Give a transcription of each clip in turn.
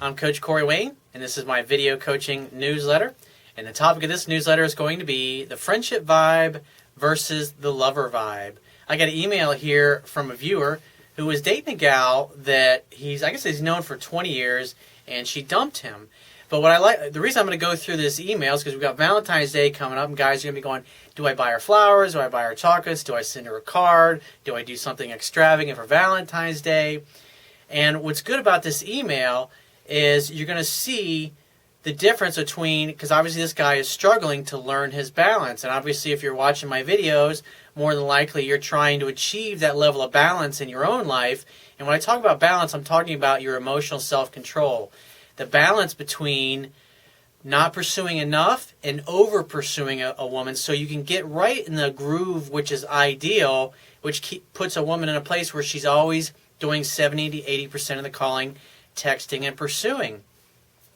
I'm Coach Corey Wayne, and this is my video coaching newsletter. And the topic of this newsletter is going to be the friendship vibe versus the lover vibe. I got an email here from a viewer who was dating a gal that he's known for 20 years, and she dumped him. But the reason I'm going to go through this email is because we've got Valentine's Day coming up, and guys are going to be going, do I buy her flowers? Do I buy her chocolates? Do I send her a card? Do I do something extravagant for Valentine's Day? And what's good about this email is you're going to see the difference between, because obviously this guy is struggling to learn his balance. And obviously if you're watching my videos, more than likely you're trying to achieve that level of balance in your own life. And when I talk about balance, I'm talking about your emotional self-control. The balance between not pursuing enough and over pursuing a woman so you can get right in the groove, which is ideal, which puts a woman in a place where she's always doing 70 to 80% of the calling, texting, and pursuing.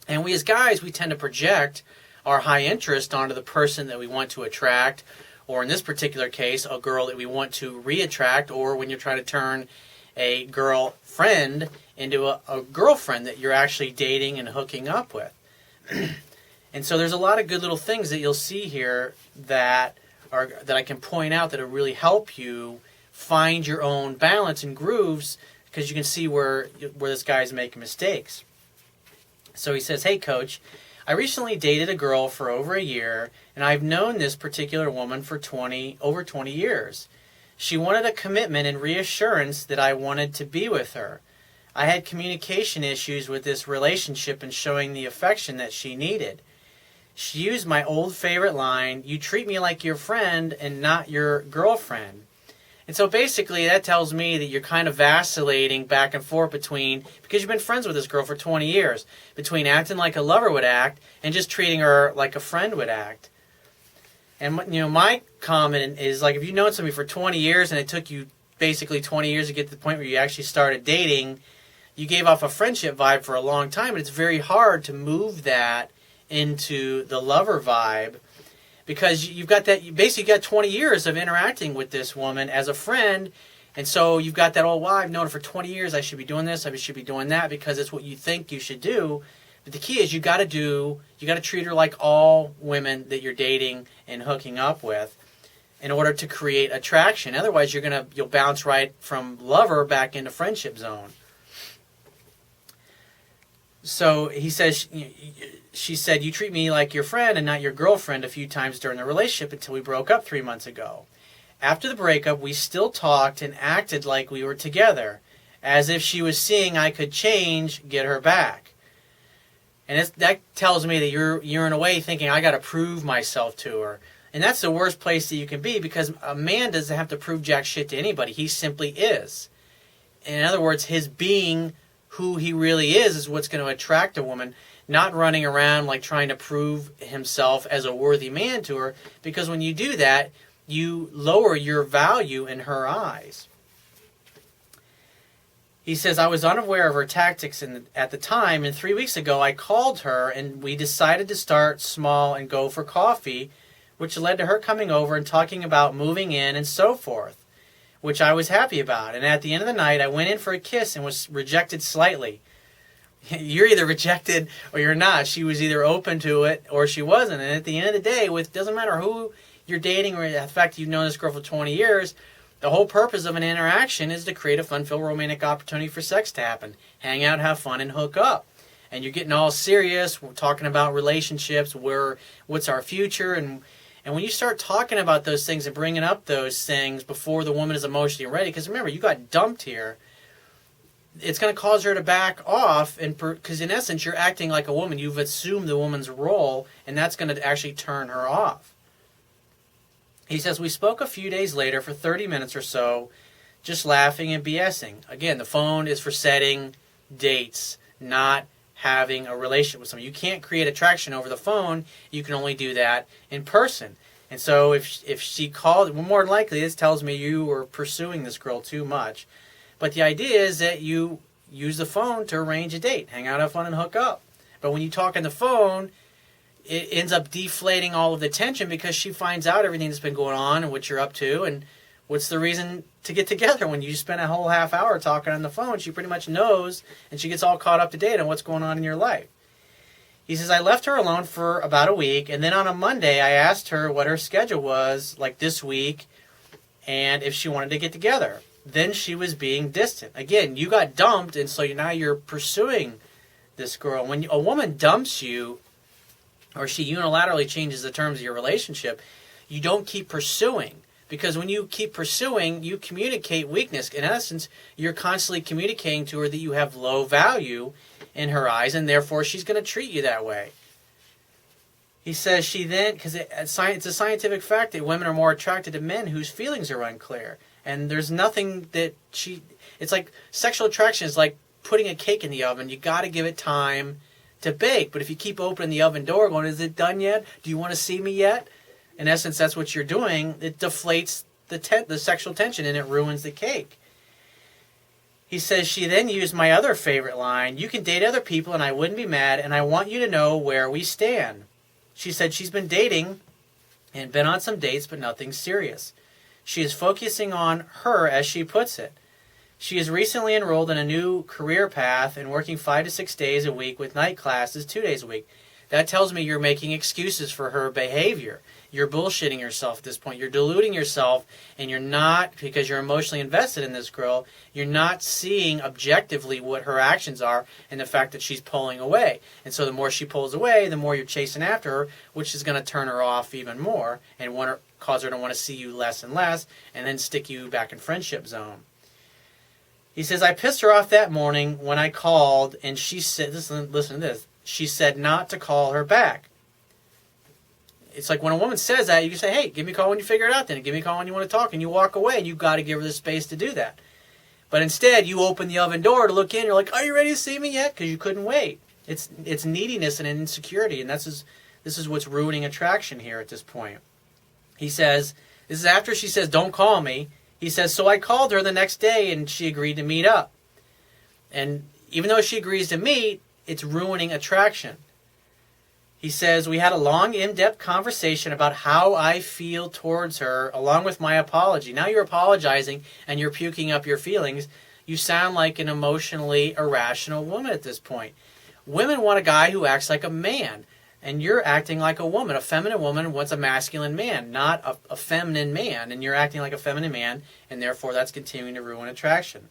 And we as guys, we tend to project our high interest onto the person that we want to attract, or in this particular case, a girl that we want to re-attract, or when you're trying to turn a girlfriend into a girlfriend that you're actually dating and hooking up with. And so there's a lot of good little things that you'll see here that I can point out that will really help you find your own balance and grooves, because you can see where this guy's making mistakes. So he says, hey coach, I recently dated a girl for over a year, and I've known this particular woman for over 20 years. She wanted a commitment and reassurance that I wanted to be with her. I had communication issues with this relationship and showing the affection that she needed. She used my old favorite line, you treat me like your friend and not your girlfriend. And so basically that tells me that you're kind of vacillating back and forth between, because you've been friends with this girl for 20 years, between acting like a lover would act and just treating her like a friend would act. And my comment is, like, if you've known somebody for 20 years and it took you basically 20 years to get to the point where you actually started dating, you gave off a friendship vibe for a long time, but it's very hard to move that into the lover vibe, because you basically got 20 years of interacting with this woman as a friend, and so you've got that, I've known her for 20 years, I should be doing this, I should be doing that, because it's what you think you should do. But the key is you got to treat her like all women that you're dating and hooking up with in order to create attraction. Otherwise you'll bounce right from lover back into friendship zone. So he says, she said, you treat me like your friend and not your girlfriend a few times during the relationship until we broke up 3 months ago. After the breakup, we still talked and acted like we were together, as if she was seeing I could get her back. And that tells me that you're in a way thinking, I got to prove myself to her. And that's the worst place that you can be, because a man doesn't have to prove jack shit to anybody. He simply is. In other words, his being who he really is what's going to attract a woman, not running around like trying to prove himself as a worthy man to her, because when you do that, you lower your value in her eyes. He says, I was unaware of her tactics at the time, and 3 weeks ago I called her and we decided to start small and go for coffee, which led to her coming over and talking about moving in and so forth, which I was happy about. And at the end of the night, I went in for a kiss and was rejected slightly. You're either rejected or you're not. She was either open to it or she wasn't. And at the end of the day, it doesn't matter who you're dating or the fact you've known this girl for 20 years, the whole purpose of an interaction is to create a fun-filled romantic opportunity for sex to happen. Hang out, have fun, and hook up. And you're getting all serious. We're talking about relationships, what's our future, and when you start talking about those things and bringing up those things before the woman is emotionally ready, because remember, you got dumped here, it's going to cause her to back off, because in essence, you're acting like a woman. You've assumed the woman's role, and that's going to actually turn her off. He says, we spoke a few days later for 30 minutes or so, just laughing and BSing. Again, the phone is for setting dates, not having a relationship with someone. You can't create attraction over the phone. You can only do that in person. And so if she called, more than likely this tells me you were pursuing this girl too much. But the idea is that you use the phone to arrange a date, hang out, have fun, and hook up. But when you talk on the phone, it ends up deflating all of the tension, because she finds out everything that's been going on and what you're up to, and what's the reason to get together when you spend a whole half hour talking on the phone. She pretty much knows, and she gets all caught up to date on what's going on in your life. He says, I left her alone for about a week, and then on a Monday, I asked her what her schedule was like this week and if she wanted to get together. Then she was being distant. Again, you got dumped, and so now you're pursuing this girl. When a woman dumps you, or she unilaterally changes the terms of your relationship, you don't keep pursuing. Because when you keep pursuing, you communicate weakness. In essence, you're constantly communicating to her that you have low value in her eyes, and therefore she's going to treat you that way. He says she then, because it's a scientific fact that women are more attracted to men whose feelings are unclear. And there's nothing that it's like sexual attraction is like putting a cake in the oven. You got to give it time to bake. But if you keep opening the oven door going, is it done yet? Do you want to see me yet? In essence, that's what you're doing. It deflates the sexual tension, and it ruins the cake. He says she then used my other favorite line, you can date other people and I wouldn't be mad, and I want you to know where we stand. She said she's been dating and been on some dates, but nothing serious. She is focusing on her, as she puts it. She is recently enrolled in a new career path and working 5 to 6 days a week with night classes 2 days a week. That tells me you're making excuses for her behavior. You're bullshitting yourself at this point. You're deluding yourself, and you're not, because you're emotionally invested in this girl, you're not seeing objectively what her actions are and the fact that she's pulling away. And so the more she pulls away, the more you're chasing after her, which is going to turn her off even more and cause her to want to see you less and less, and then stick you back in friendship zone. He says, I pissed her off that morning when I called, and she said, listen to this, she said not to call her back. It's like when a woman says that, you can say, hey, give me a call when you figure it out then. Give me a call when you want to talk, and you walk away, and you've got to give her the space to do that. But instead, you open the oven door to look in, you're like, are you ready to see me yet? Because you couldn't wait. It's neediness and insecurity, and this is what's ruining attraction here at this point. He says, this is after she says, don't call me. He says, so I called her the next day, and she agreed to meet up. And even though she agrees to meet, it's ruining attraction. He says, we had a long, in-depth conversation about how I feel towards her, along with my apology. Now you're apologizing, and you're puking up your feelings. You sound like an emotionally irrational woman at this point. Women want a guy who acts like a man, and you're acting like a woman. A feminine woman wants a masculine man, not a feminine man, and you're acting like a feminine man, and therefore that's continuing to ruin attraction.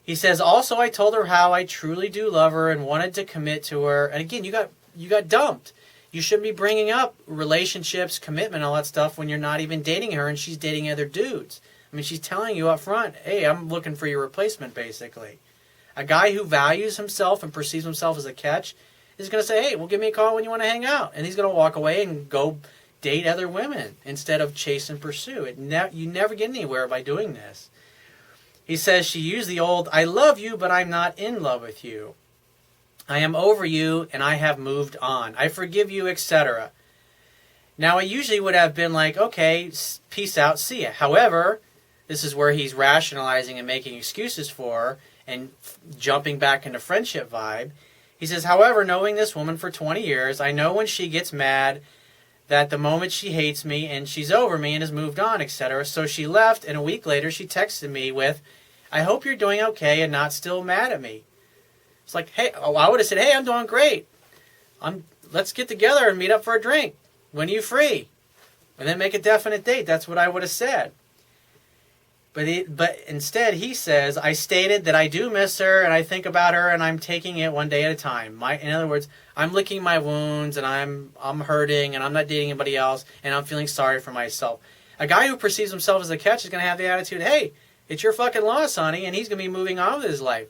He says, also I told her how I truly do love her and wanted to commit to her. And again, you got dumped. You shouldn't be bringing up relationships, commitment, all that stuff when you're not even dating her and she's dating other dudes. I mean, she's telling you up front, hey, I'm looking for your replacement, basically. A guy who values himself and perceives himself as a catch is going to say, hey, well, give me a call when you want to hang out. And he's going to walk away and go date other women instead of chase and pursue. You never get anywhere by doing this. He says she used the old, I love you, but I'm not in love with you. I am over you, and I have moved on. I forgive you, etc. Now, I usually would have been like, okay, peace out, see ya. However, this is where he's rationalizing and making excuses for her and jumping back into friendship vibe. He says, however, knowing this woman for 20 years, I know when she gets mad that the moment she hates me and she's over me and has moved on, etc. So she left, and a week later she texted me with, I hope you're doing okay and not still mad at me. It's like, hey, I would have said, hey, I'm doing great. Let's get together and meet up for a drink. When are you free? And then make a definite date. That's what I would have said. But instead he says, I stated that I do miss her and I think about her and I'm taking it one day at a time. In other words, I'm licking my wounds and I'm hurting and I'm not dating anybody else and I'm feeling sorry for myself. A guy who perceives himself as a catch is going to have the attitude, hey, it's your fucking loss, honey, and he's going to be moving on with his life.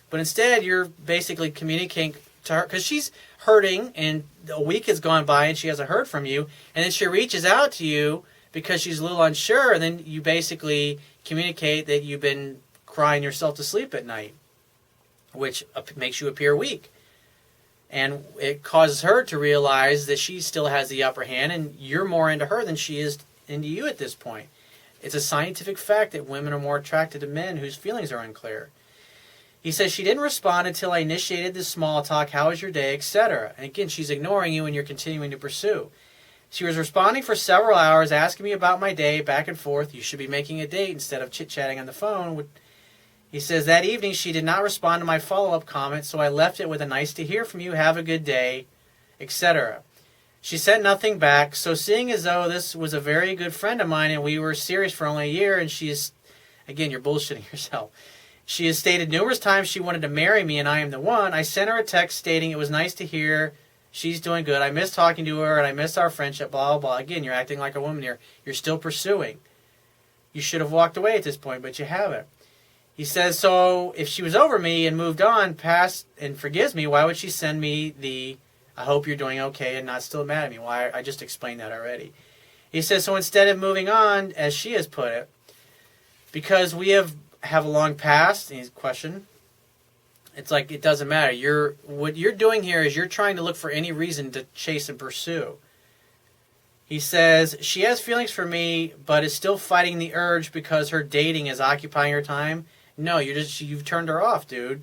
But instead, you're basically communicating to her, because she's hurting, and a week has gone by, and she hasn't heard from you, and then she reaches out to you because she's a little unsure, and then you basically communicate that you've been crying yourself to sleep at night, which makes you appear weak. And it causes her to realize that she still has the upper hand, and you're more into her than she is into you at this point. It's a scientific fact that women are more attracted to men whose feelings are unclear. He says she didn't respond until I initiated this small talk, how was your day, etc. And again, she's ignoring you and you're continuing to pursue. She was responding for several hours, asking me about my day, back and forth. You should be making a date instead of chit-chatting on the phone. He says, that evening she did not respond to my follow-up comment, so I left it with a nice to hear from you, have a good day, etc. She sent nothing back, so seeing as though this was a very good friend of mine and we were serious for only a year, and she is, again, you're bullshitting yourself. She has stated numerous times she wanted to marry me and I am the one. I sent her a text stating it was nice to hear she's doing good. I miss talking to her and I miss our friendship, blah, blah, blah. Again, you're acting like a woman here. You're still pursuing. You should have walked away at this point, but you haven't. He says, so if she was over me and moved on, past and forgives me, why would she send me the I hope you're doing okay and not still mad at me? Why? I just explained that already. He says, so instead of moving on, as she has put it, because we have a long past, and his question, it's like it doesn't matter. What you're doing here is you're trying to look for any reason to chase and pursue. He says, she has feelings for me, but is still fighting the urge because her dating is occupying her time. No, you've turned her off, dude.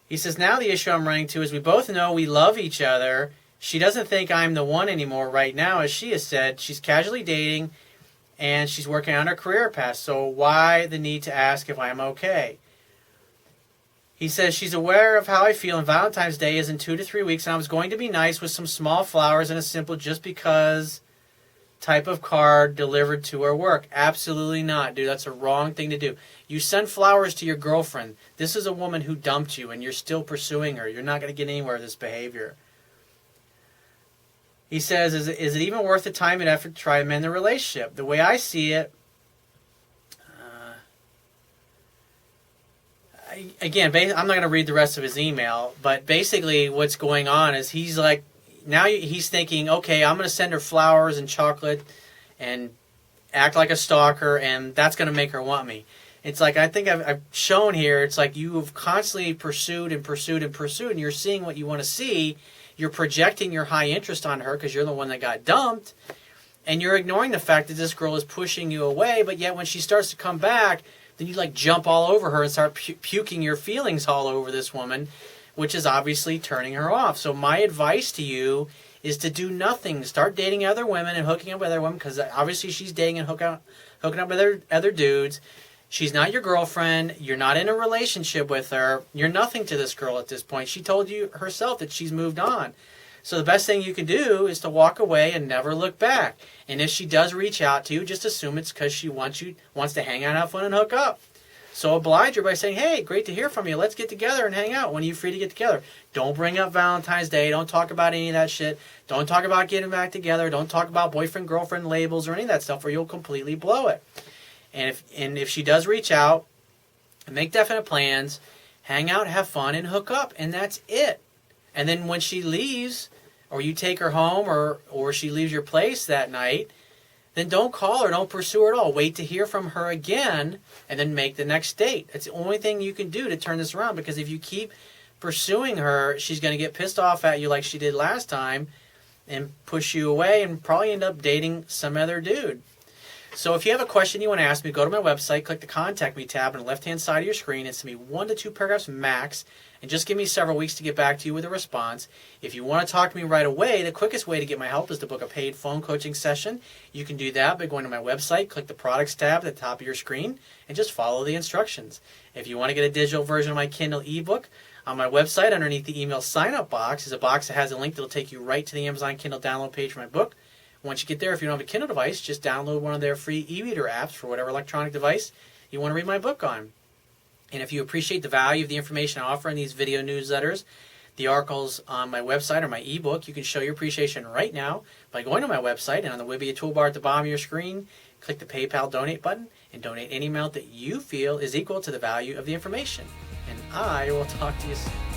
He says, now the issue I'm running to is we both know we love each other. She doesn't think I'm the one anymore right now, as she has said. She's casually dating, and she's working on her career path. So why the need to ask if I'm okay? He says, she's aware of how I feel, and Valentine's Day is in 2 to 3 weeks, and I was going to be nice with some small flowers and a simple just because type of card delivered to her work. Absolutely not, dude. That's a wrong thing to do. You send flowers to your girlfriend. This is a woman who dumped you, and you're still pursuing her. You're not going to get anywhere with this behavior. He says, is it even worth the time and effort to try to mend the relationship? The way I see it, again, I'm not going to read the rest of his email, but basically what's going on is he's like, now he's thinking, okay, I'm going to send her flowers and chocolate and act like a stalker, and that's going to make her want me. It's like, I think I've shown here, it's like you've constantly pursued and pursued and pursued, and you're seeing what you want to see. You're projecting your high interest on her because you're the one that got dumped, and you're ignoring the fact that this girl is pushing you away, but yet when she starts to come back, then you like jump all over her and start puking your feelings all over this woman, which is obviously turning her off. So my advice to you is to do nothing. Start dating other women and hooking up with other women, because obviously she's dating and hooking up with other dudes. She's not your girlfriend. You're not in a relationship with her. You're nothing to this girl at this point. She told you herself that she's moved on. So the best thing you can do is to walk away and never look back. And if she does reach out to you, just assume it's because she wants to hang out, have fun, and hook up. So oblige her by saying, hey, great to hear from you. Let's get together and hang out. When are you free to get together? Don't bring up Valentine's Day. Don't talk about any of that shit. Don't talk about getting back together. Don't talk about boyfriend-girlfriend labels or any of that stuff, or you'll completely blow it. And if she does reach out, make definite plans, hang out, have fun, and hook up. And that's it. And then when she leaves, or you take her home, or she leaves your place that night, then don't call her, don't pursue her at all. Wait to hear from her again, and then make the next date. It's the only thing you can do to turn this around, because if you keep pursuing her, she's going to get pissed off at you like she did last time, and push you away, and probably end up dating some other dude. So if you have a question you want to ask me, go to my website, click the Contact Me tab on the left-hand side of your screen, and send me 1 to 2 paragraphs max, and just give me several weeks to get back to you with a response. If you want to talk to me right away, the quickest way to get my help is to book a paid phone coaching session. You can do that by going to my website, click the Products tab at the top of your screen, and just follow the instructions. If you want to get a digital version of my Kindle ebook, on my website, underneath the email sign-up box, is a box that has a link that will take you right to the Amazon Kindle download page for my book. Once you get there, if you don't have a Kindle device, just download one of their free e-reader apps for whatever electronic device you want to read my book on. And if you appreciate the value of the information I offer in these video newsletters, the articles on my website or my ebook, you can show your appreciation right now by going to my website, and on the Wibia toolbar at the bottom of your screen, click the PayPal donate button and donate any amount that you feel is equal to the value of the information. And I will talk to you soon.